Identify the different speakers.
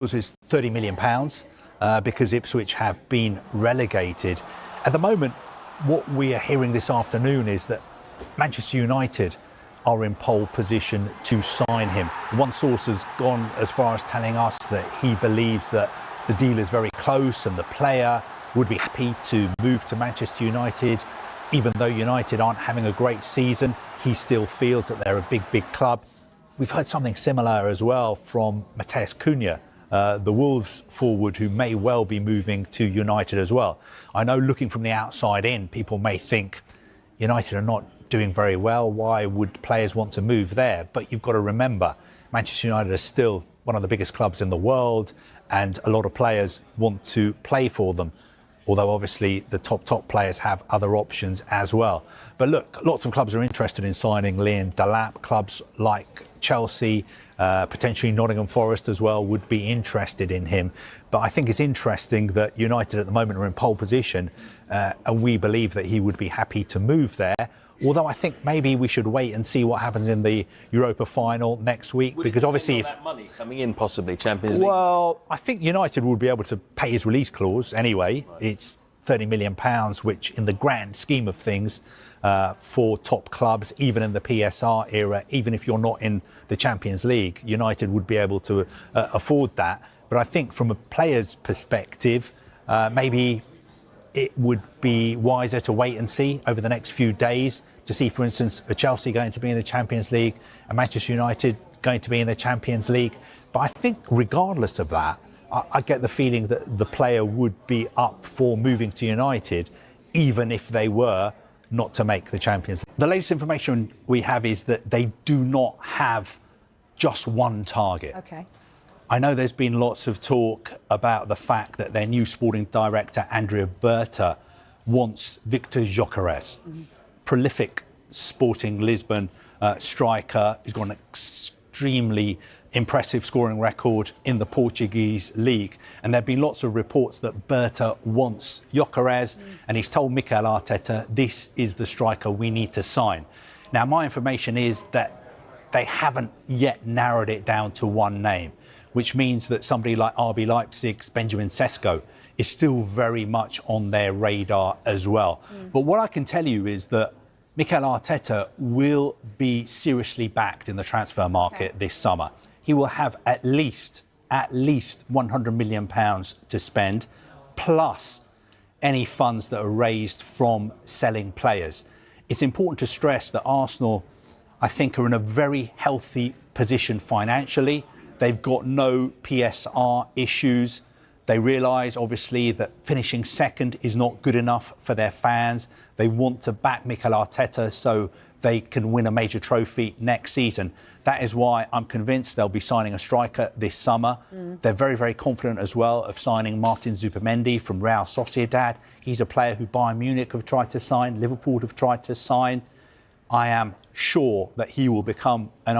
Speaker 1: is £30 million because Ipswich have been relegated. At the moment, what we are hearing this afternoon is that Manchester United are in pole position to sign him. One source has gone as far as telling us that he believes that the deal is very close and the player would be happy to move to Manchester United. Even though United aren't having a great season, he still feels that they're a big club. We've heard something similar as well from 𝗏𝗡𝗅 𝗏𝗏, the Wolves forward, who may well be moving to United as well. I know, looking from the outside in, people may think United are not doing very well. Why would players want to move there? But you've got to remember, Manchester United are still one of the biggest clubs in the world, and a lot of players want to play for them. Although obviously the top players have other options as well. But look, lots of clubs are interested in signing 𝗏𝗏𝗏𝗏. Clubs like Chelsea, potentially Nottingham Forest as well, would be interested in him. But I think it's interesting that United at the moment are in pole position, and we believe that he would be happy to move there. Although I think maybe we should wait and see what happens in the Europa final next week, because obviously, if
Speaker 2: that money coming in, possibly Champions League.
Speaker 1: Well, I think United would be able to pay his release clause anyway. Right. It's £30 million, which in the grand scheme of things, for top clubs, even in the PSR era, even if you're not in the Champions League, United would be able to afford that. But I think from a player's perspective, maybe it would be wiser to wait and see over the next few days to see, for instance, Chelsea going to be in the Champions League and Manchester United going to be in the Champions League. But I think regardless of that, I get the feeling that the player would be up for moving to United, even if they were not to make the Champions League. The latest information we have is that they do not have just one target.
Speaker 3: Okay.
Speaker 1: I know there's been lots of talk about the fact that their new sporting director, Andrea Berta, wants Victor Gyökeres, prolific Sporting Lisbon striker. He's got an extremely impressive scoring record in the Portuguese league. And there have been lots of reports that Berta wants Gyökeres, and he's told Mikel Arteta, this is the striker we need to sign. Now, my information is that they haven't yet narrowed it down to one name, which means that somebody like RB Leipzig's Benjamin Sesko is still very much on their radar as well. But what I can tell you is that Mikel Arteta will be seriously backed in the transfer market this summer. He will have at least £100 million to spend, plus any funds that are raised from selling players. It's important to stress that Arsenal, I think, are in a very healthy position financially. They've got no PSR issues. They realise, obviously, that finishing second is not good enough for their fans. They want to back Mikel Arteta so they can win a major trophy next season. That is why I'm convinced they'll be signing a striker this summer. They're very confident as well of signing Martin Zubimendi from Real Sociedad. He's a player who Bayern Munich have tried to sign, Liverpool have tried to sign. I am sure that he will become an